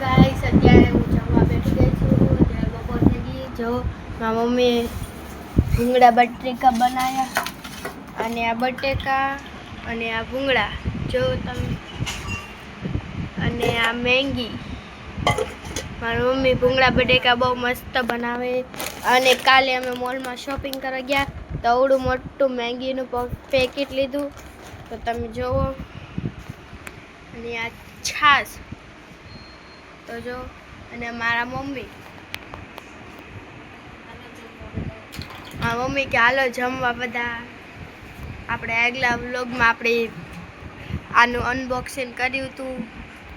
Guys અત્યારે હું જમવા બેઠી ગઈ છું. અત્યારે બપોર થઈ ગઈ. જો મારી મમ્મીએ ભૂંગળા બટેકા બનાવ્યા અને આ બટેકા અને આ ભૂંગળા જો તમે અને આ મેંગી. મારી મમ્મી ભૂંગળા બટેકા બહુ મસ્ત બનાવે. અને કાલે અમે મોલમાં શોપિંગ કરવા ગયા તો આવડું મોટું મેંગીનું પેકેટ લીધું તો તમે જોવો. અને આ છાશ તો જો. અને મારા મમ્મી કે હાલો જમવા બધા. આપણે આગલા વ્લોગમાં આપણે આનું અનબોક્સિંગ કર્યું હતું.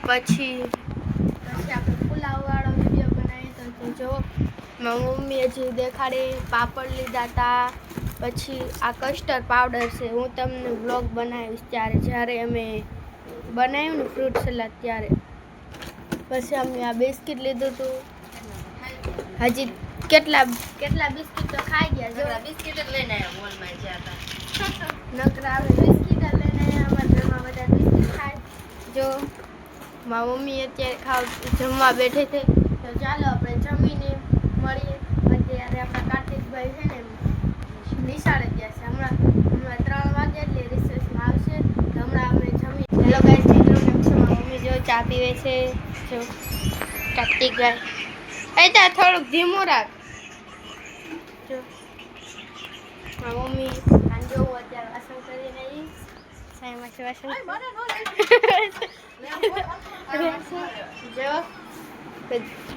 પછી આપણે પુલાવવાળો વિડીયો બનાવ્યો તો જો મારી મમ્મી હજી દેખાડે. પાપડ લીધા હતા. પછી આ કસ્ટર્ડ પાવડર છે. હું તમને વ્લોગ બનાવીશ જ્યારે અમે બનાવ્યું ને ફ્રૂટ સલાડ ત્યારે. પછી અમે આ બિસ્કિટ લીધું હતું. હજી કેટલા બિસ્કિટ તો ખાઈ ગયા. જો બિસ્કિટ જ લઈને આવ્યા મોલમાં જ્યાં હતા. નકરા આવે બિસ્કિટ જ લઈને અમારા ઘરમાં બધા બિસ્કિટ ખાય. જો મારી મમ્મી અત્યારે જમવા બેઠી છે તો ચાલો આપણે જમીને મળીએ. અત્યારે આપણા કાર્તિકભાઈ છે ને નિશાળે ગયા છે. હમણાં 3 વાગે એટલે રિસેસમાં આવશે તો હમણાં અમે જમી. હેલો ગાઈસ, મિત્રો કેમ છો? મારી મમ્મી જો ચા પીવે છે. જો કાર્તિકભાઈ ત્યાં થોડુંક ધીમું રાખ. જો મારી મમ્મી આને જો અત્યારે વાસણ કરીને આવી. સાઈમાંથી વાસણ જો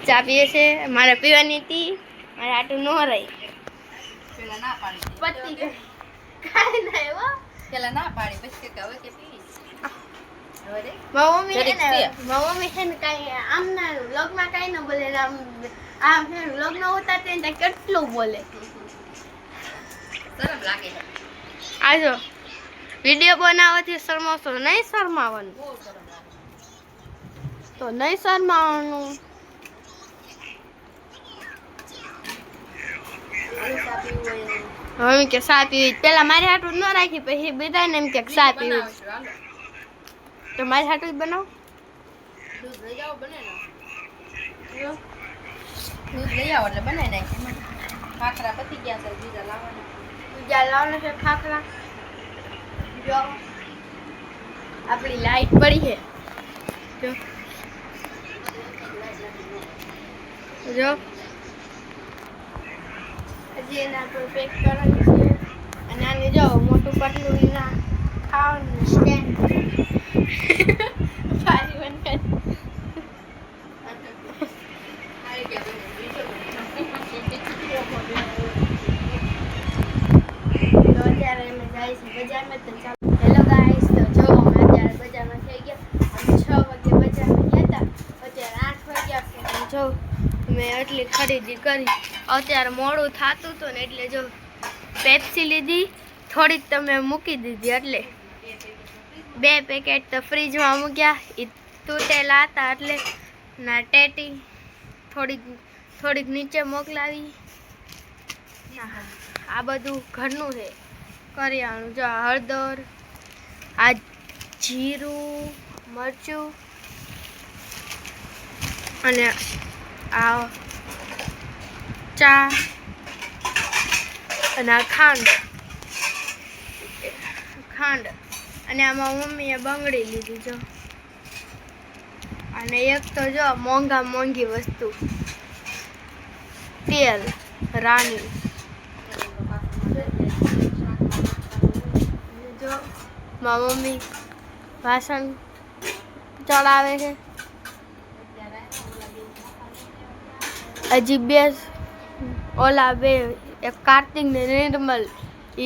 ચા પીએ છે. મારે પીવાની હતી. મારે આટલું ન રહી. પેલા ના પાડી પતી ગઈ. કાંઈ નહીં હો. પેલા ના પાડી પછી કે હવે કે પીવીશ. હવે રે મારી મમ્મી છે ને કાંઈ આમના વ્લોગમાં કાંઈ ન બોલે. આમ છે વ્લોગ ન ઉતારતે ને કેટલું બોલે. શરમ લાગે છે. આજો વિડીયો બનાવવાથી શરમાવશો નહીં. શરમાવાનું બહુ શરમ લાગે. તો નહીં શરમાવાનું. હવે કે સા પીવી પેલા મારી હાટું ન રાખી પછી બધાને એમ કે સા પીવી તો મારી હાટું જ બનાવ. દૂધ લઈ જાઓ બને ને. દૂધ લઈ આવો એટલે બનાવી નાખી. ખાખરા પતી ગયા છે બીજા લાવવાના. બીજા લાવવાના છે ખાખરા. જો આપણી લાઈટ પડી છે. જો હજી એના પર પેક કરવાની છે. અને આને જો મોટું પતલું એના ખાવાનું સ્ટેન્ડ પાણી બને. આવી ગયા બને બીજો તો અત્યારે અમે જાય છે બજારમાં. તો ચાલો હેલો ગાઈસ, તો જો અમે અત્યારે બજારમાં થઈ ગયા. અમે 6 વાગે બજારમાં ગયા હતા. અત્યારે 8 વાગ્યા છે. જો મેં એટલી ખરીદી કરી. અત્યારે મોડું થતું હતું ને એટલે જો પેપ્સી લીધી. થોડીક તમે મૂકી દીધી એટલે 2 પેકેટ તો ફ્રીજમાં મૂક્યા. એ તૂટેલા હતા એટલે ના ટેટી થોડીક નીચે મોકલાવી. આ બધું ઘરનું છે કરિયાણું. જો આ હળદર, આ જીરું, મરચું અને આ ચા અને આ ખાંડ અને આમાં મમ્મીએ બંગડી લીધી. જો અને એક તો જો મોંઘી વસ્તુ તેલ રાણી. જો મારી મમ્મી વાસણ ચડાવે છે. હજી 2 ઓલા 2 એક કાર્તિક ને નિર્મલ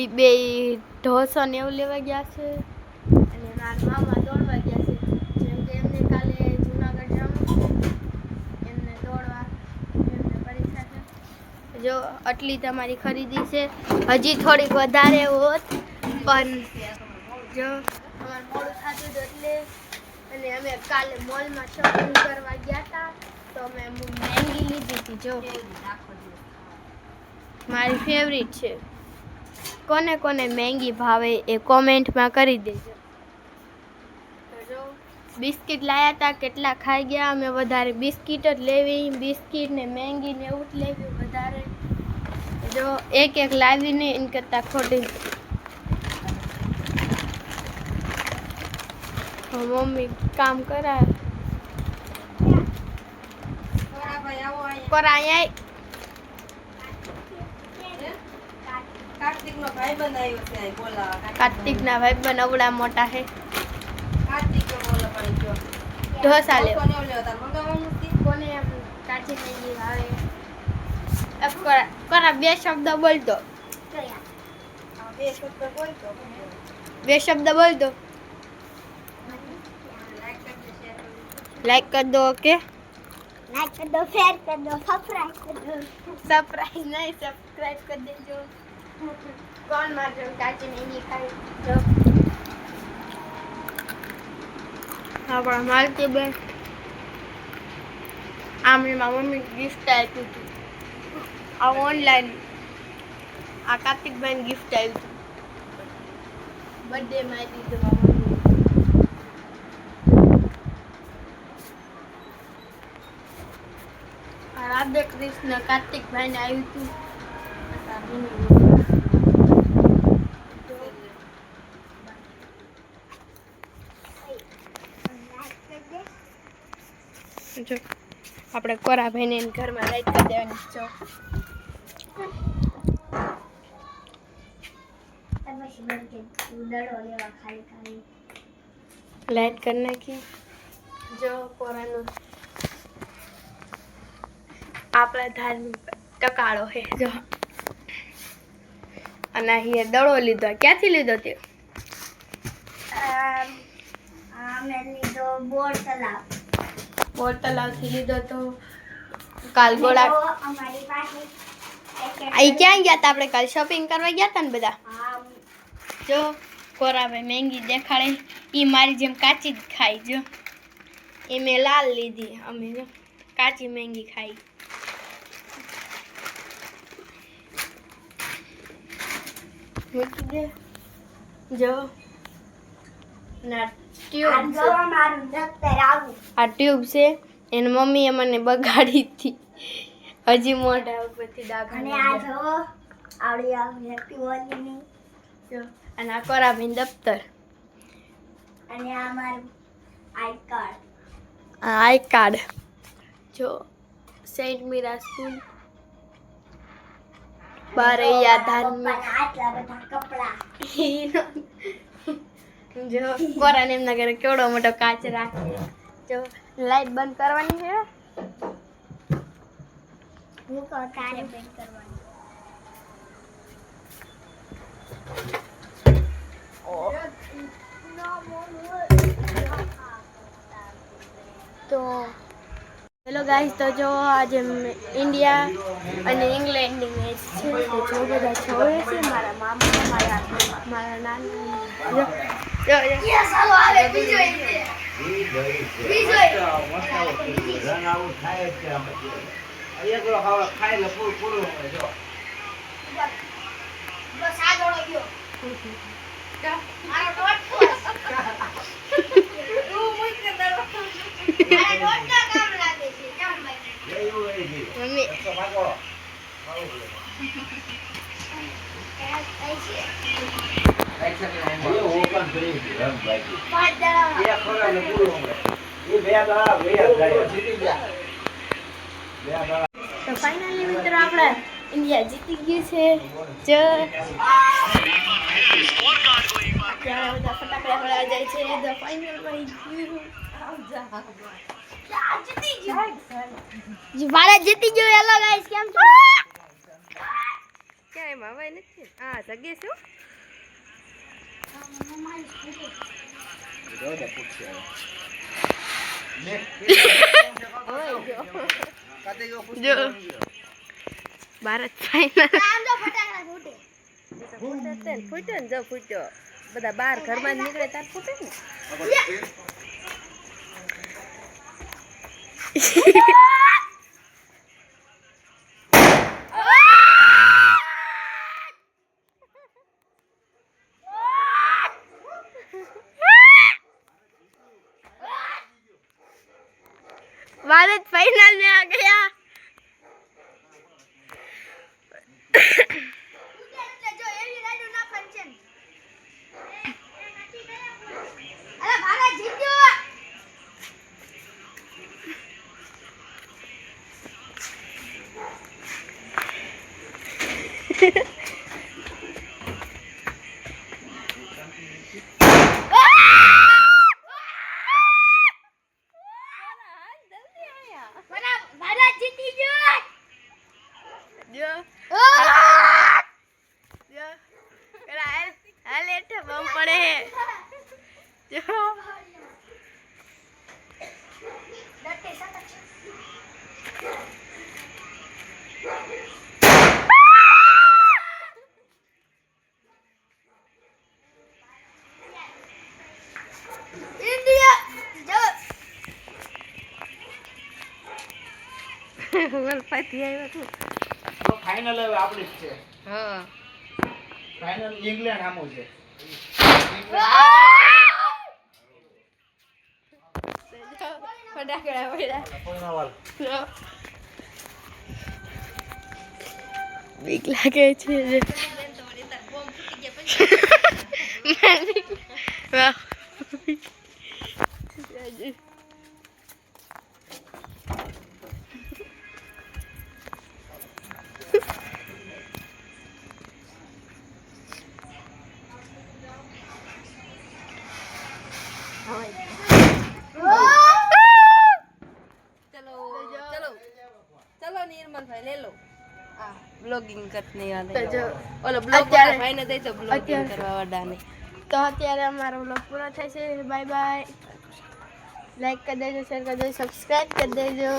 એ 2 ઢોસો ને એવું લેવા ગયા છે. અને મારા મામા દોડવા ગયા છે. જેમ કે એમને કાલે જુનાગઢ જવાનું છે. એમને દોડવા એમને પરીક્ષા છે. જો આટલી તમારી ખરીદી છે. હજી થોડીક વધારે હોત પણ જો અમારે મોડું થતું હતું એટલે. અને અમે કાલે મોલમાં શોપિંગ કરવા ગયા હતા તો અમે મેંગી લીધી હતી. જો મારી ફેવરિટ છે. કોને કોને મેંગી ભાવે એ કોમેન્ટમાં કરી દેજો. તો જો બિસ્કિટ લાયા હતા, કેટલા ખાઈ ગયા. અમે વધારે બિસ્કિટ જ લેવી, બિસ્કિટ ને મેંગી ને એવું જ લેવી વધારે. જો એક લાવીને એન કરતાં ખોટી. મમ્મી કામ કરાય. ભાઈ આવો અહીંયા. કરાય કાર્તિકનો ભાઈબંધ આવ્યો છે અહીં બોલાવા. કાર્તિકના ભાઈબંધ અવડા મોટા હે. કાર્તિક તો બોલે પડી ગયો. ઢોસા લેવા. કોને ઓલે હતા મંગાવવાનું હતી? કોને એમ કાચી મેંગી ભાવે. કરા બે શબ્દ બોલતો. આ બે શબ્દ બોલતો. બે શબ્દ બોલતો. લાઈક कर दो ओके. लाइक कर दो, शेयर कर दो, सब्सक्राइब कर दो. सरप्राइज नहीं, सब्सक्राइब कर देજો. कौन मार काची नहीं खाई जो આપણા માલતી બેન આમને મમ્મી ગિફ્ટ આપી હતી. આ ઓનલાઈન આ કાર્તિકભાઈ ગિફ્ટ આવી હતી. બર્થડે માં આપી હતી મમ્મી. રાધે કૃષ્ણ કાર્તિકભાઈ ને આવ્યું હતું. જો આપણે કોરાભાઈને ઘરમાં લાઈટ કરી દેવાની જો લાઈટ કરી નાખી. જો કોરાનું આપણા ધાર્મિક ટકાળો છે જો. અને અહીંયા દડો લીધો. ક્યાંથી લીધો તે? मैंने तो बोर्ड तलाब. બોર તલાવથી લીધો તો. કાલ ગોળા हमारी पास અહીં ક્યાં ગયા હતા આપણે? કાલ શોપિંગ કરવા ગયા હતા ને બધા. हाँ. જો કોરાભાઈ મેંગી દેખાડે. એ મારી જેમ કાચી જ ખાઈ. જો એ મેં લાલ લીધી. અમે જો કાચી મેંગી ખાઈ. મૂકી દે. જો ના ટ્યુબ છે. हमाરું दफ्तर आવું. આ ટ્યુબ છે એની મમ્મીએ મને બગાડી હતી. હજી મોઢા ઉપરથી અને ડાઘા આ જો આવડી આવડી એક્ટિવાની. જો અને આ કોરાભાઈ દફતર. અને આ મારું આઈ કાર્ડ. આ આઈ કાર્ડ. જો સેન્ટ મીરા સ્કૂલ બારૈયા ધાર્મિક. આટલા બધા કપડા. જો કોરાને એમના ઘરે કેવડો મોટો કાચ રાખે. જો લાઈટ બંધ કરવાની છે. હું કહું તારે બંધ કરવાનું. તો હેલો ગાઈસ, તો જો આજે ઇન્ડિયા અને ઇંગ્લેન્ડની મેચ છે. તો જો બધા જોવે છે. મારા મામા, મારા નાના. જો યસ હાલો આવે બીજો બસ આ દોડો ગયો. મારો ડોટ તું મુઈ કે દડો. મારા ડોટ ના કામ લાગે છે. કેમ ભાઈ? મમ્મી તો ફાઇનલી મિત્રો આપણે ઇન્ડિયા જીતી ગયું છે. જો ત્યારે બધા ફટાકડા ફોડવા જાય છે. તો ફાઇનલમાં જીતી ગયો. ભારત જીતી ગયું. હેલો ગાઈસ, કેમ છો? ક્યાં એમાં હવે નથી. હા જગે શું જો ભારત ફાઇનલ. આમ જો ફટાકડા ફૂટે. ફૂટ્યો ને જો ફૂટ્યો. બધા બહાર ઘરમાં જ નીકળે તાર ફૂટે ને. सूरज फाइनल में आ गया જો એવી રાઈડ ના ફંક્શન અરે ભારત જીત્યો ભારત જીતી ગયો जो जो हाल एठे बम पड़े है जो ડटे સતત ઇન્ડિયા જો बोल पाती आई तू તો ફાઇનલ હવે આપણી જ છે हां ફાઇનલ ઇંગ્લેન્ડ સામું છે फटाकड़ा पड़ा પૂર્ણવાલ બીક લાગે છે બોમ્બ ફૂટી ગયા પછી વાહ ચલો ચલો ચલો નિર્મલભાઈ લે લો આ બ્લોગિંગ કરને વાલે તો જો ઓલો બ્લોગ અત્યારે- ભાઈને દઈ તો બ્લોગિંગ અત્યારે- કરવા વાડાને તો અત્યારે અમારો વ્લોગ પૂરો થાય છે બાય બાય લાઈક કરી દેજો શેર કરી દેજો સબસ્ક્રાઇબ કરી દેજો